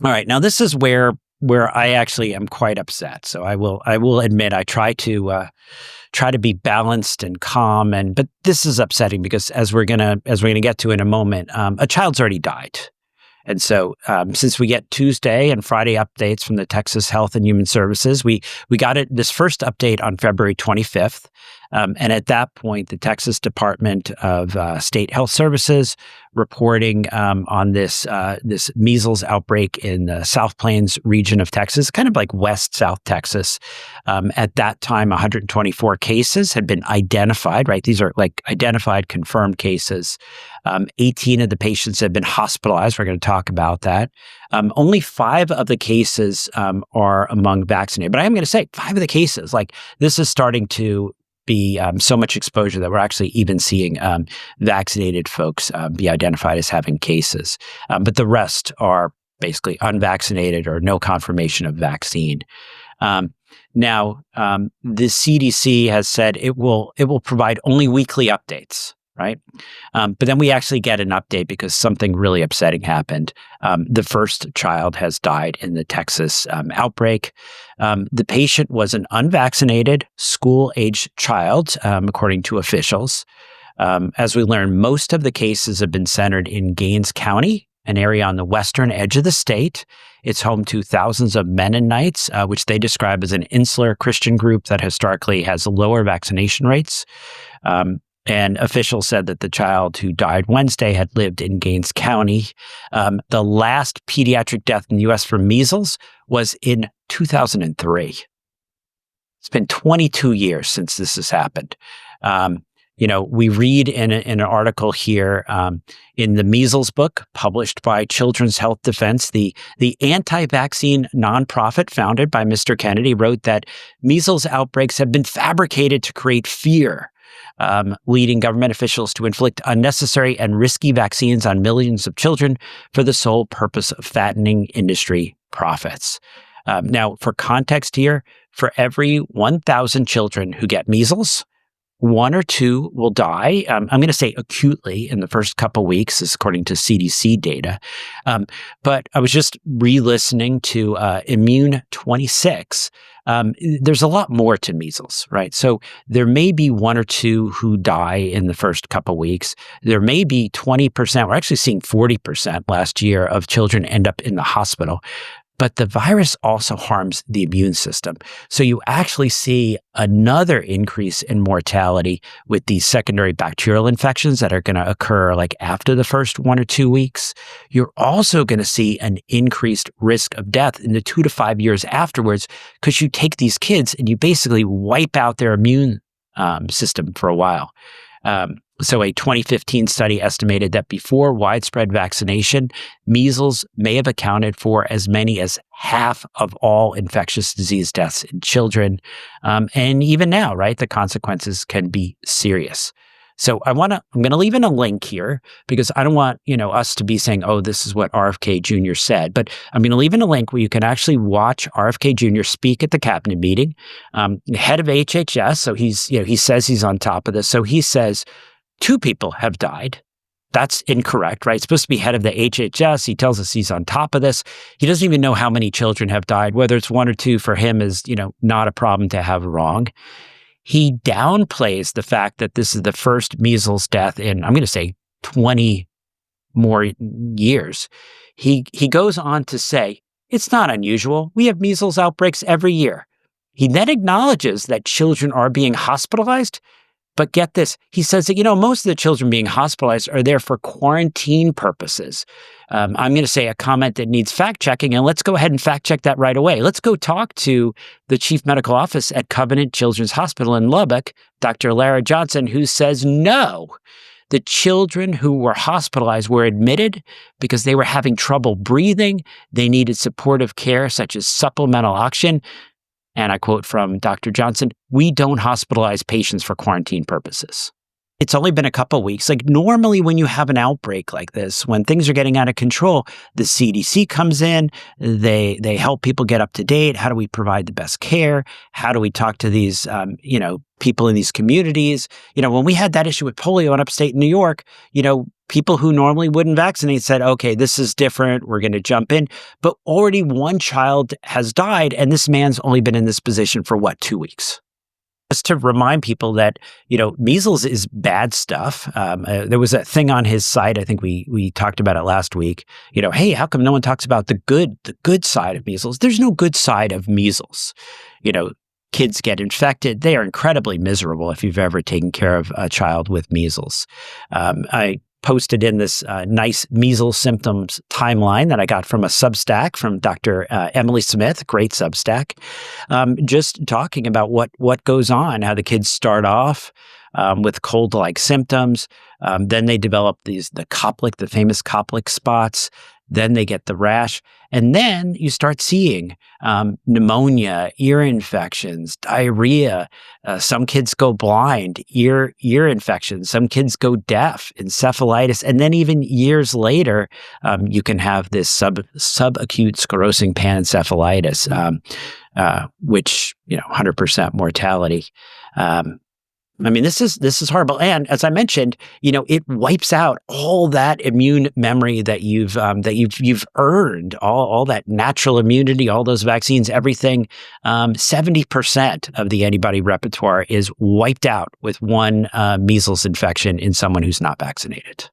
All right. Now this is where I actually am quite upset. So I will admit I try to be balanced and calm, but this is upsetting because as we're gonna get to in a moment, a child's already died. And so, since we get Tuesday and Friday updates from the Texas Health and Human Services, we got this first update on February 25th. And at that point, the Texas Department of State Health Services reporting on this measles outbreak in the South Plains region of Texas, kind of like West South Texas. At that time, 124 cases had been identified. Right, these are like identified, confirmed cases. 18 of the patients have been hospitalized. We're going to talk about that. Only 5 of the cases are among vaccinated. But I am going to say 5 of the cases, like this is starting to be so much exposure that we're actually even seeing vaccinated folks be identified as having cases. But the rest are basically unvaccinated or no confirmation of vaccine. Now, the CDC has said it will provide only weekly updates. Right. But then we actually get an update because something really upsetting happened. The first child has died in the Texas outbreak. The patient was an unvaccinated school-aged child, according to officials. As we learned, most of the cases have been centered in Gaines County, an area on the western edge of the state. It's home to thousands of Mennonites, which they describe as an insular Christian group that historically has lower vaccination rates. And officials said that the child who died Wednesday had lived in Gaines County. The last pediatric death in the U.S. from measles was in 2003. It's been 22 years since this has happened. We read in an article here in the Measles book published by Children's Health Defense, the anti-vaccine nonprofit founded by Mr. Kennedy wrote that measles outbreaks have been fabricated to create fear, leading government officials to inflict unnecessary and risky vaccines on millions of children for the sole purpose of fattening industry profits. Now, for context here, for every 1,000 children who get measles, 1 or 2 will die. I'm going to say acutely in the first couple weeks, this is according to CDC data. But I was just re-listening to Immune 26. There's a lot more to measles, right? So there may be 1 or 2 who die in the first couple weeks. There may be 20%, we're actually seeing 40% last year of children end up in the hospital. But the virus also harms the immune system. So you actually see another increase in mortality with these secondary bacterial infections that are going to occur like after the first 1 or 2 weeks. You're also going to see an increased risk of death in the 2 to 5 years afterwards because you take these kids and you basically wipe out their immune system for a while. So a 2015 study estimated that before widespread vaccination, measles may have accounted for as many as half of all infectious disease deaths in children. And even now, right, the consequences can be serious. So I'm going to leave in a link here because I don't want, us to be saying, oh, this is what RFK Jr. said, but I'm going to leave in a link where you can actually watch RFK Jr. speak at the cabinet meeting, head of HHS. So he says he's on top of this. So he says 2 people have died. That's incorrect, right? It's supposed to be head of the HHS. He tells us he's on top of this. He doesn't even know how many children have died. Whether it's 1 or 2 for him is, not a problem to have wrong. He downplays the fact that this is the first measles death in, I'm going to say, 20 more years. He goes on to say, it's not unusual. We have measles outbreaks every year. He then acknowledges that children are being hospitalized. But get this, he says that, most of the children being hospitalized are there for quarantine purposes. I'm going to say a comment that needs fact-checking, and let's go ahead and fact-check that right away. Let's go talk to the chief medical officer at Covenant Children's Hospital in Lubbock, Dr. Lara Johnson, who says no. The children who were hospitalized were admitted because they were having trouble breathing. They needed supportive care such as supplemental oxygen. And I quote from Dr. Johnson, "We don't hospitalize patients for quarantine purposes." It's only been a couple of weeks. Like normally when you have an outbreak like this, when things are getting out of control, the CDC comes in, they help people get up to date. How do we provide the best care? How do we talk to these, people in these communities? When we had that issue with polio in upstate New York, people who normally wouldn't vaccinate said, okay, this is different. We're going to jump in. But already one child has died, and this man's only been in this position for 2 weeks? Just to remind people that, measles is bad stuff. There was a thing on his site. I think we talked about it last week. Hey, how come no one talks about the good side of measles? There's no good side of measles. Kids get infected. They are incredibly miserable if you've ever taken care of a child with measles. I posted in this nice measles symptoms timeline that I got from a Substack from Dr. Emily Smith, great Substack, just talking about what goes on, how the kids start off with cold-like symptoms. Then they develop the famous Koplik spots. Then they get the rash. And then you start seeing pneumonia, ear infections, diarrhea. Some kids go blind, ear infections. Some kids go deaf, encephalitis. And then even years later, you can have this subacute sclerosing panencephalitis, which, 100% mortality. This is horrible. And as I mentioned, it wipes out all that immune memory that you've earned, all that natural immunity, all those vaccines, everything. 70% of the antibody repertoire is wiped out with one measles infection in someone who's not vaccinated.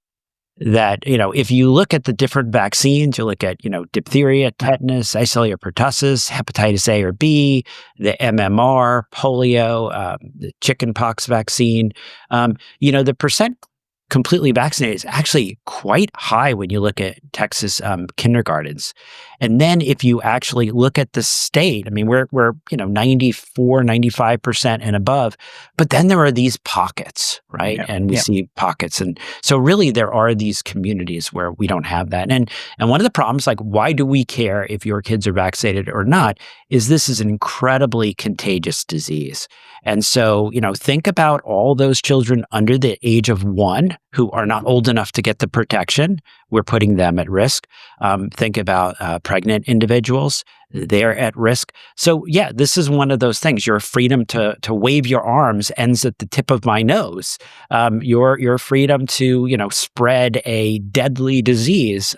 That, if you look at the different vaccines, you look at, diphtheria, tetanus, icellular pertussis, hepatitis A or B, the MMR, polio, the chickenpox vaccine, the percent completely vaccinated is actually quite high when you look at Texas kindergartens. And then if you actually look at the state, we're 94, 95% and above, but then there are these pockets, right? Yeah, and we see pockets. And so really there are these communities where we don't have that. And one of the problems, like why do we care if your kids are vaccinated or not, is this is an incredibly contagious disease. And so, think about all those children under the age of 1 who are not old enough to get the protection. We're putting them at risk. Think about pregnant individuals. They're at risk. So yeah, this is one of those things. Your freedom to wave your arms ends at the tip of my nose. Your freedom to, spread a deadly disease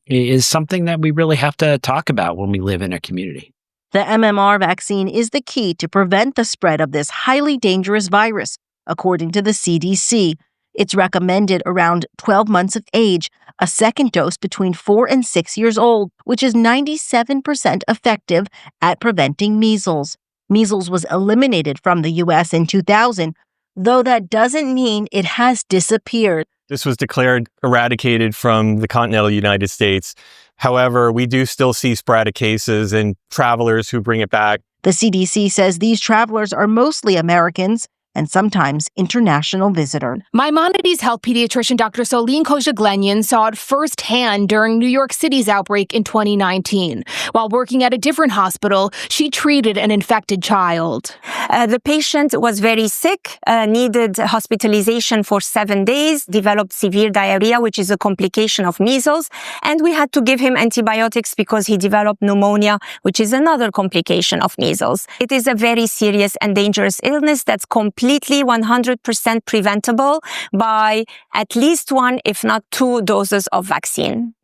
is something that we really have to talk about when we live in a community. The MMR vaccine is the key to prevent the spread of this highly dangerous virus, according to the CDC. It's recommended around 12 months of age, a second dose between 4 and 6 years old, which is 97% effective at preventing measles. Measles was eliminated from the U.S. in 2000, though that doesn't mean it has disappeared. This was declared eradicated from the continental United States. However, we do still see sporadic cases and travelers who bring it back. The CDC says these travelers are mostly Americans and sometimes international visitors. Maimonides Health pediatrician Dr. Soline Kojaglenyan saw it firsthand during New York City's outbreak in 2019. While working at a different hospital, she treated an infected child. The patient was very sick, needed hospitalization for 7 days, developed severe diarrhea, which is a complication of measles, and we had to give him antibiotics because he developed pneumonia, which is another complication of measles. It is a very serious and dangerous illness that's completely 100% preventable by at least 1, if not 2 doses of vaccine.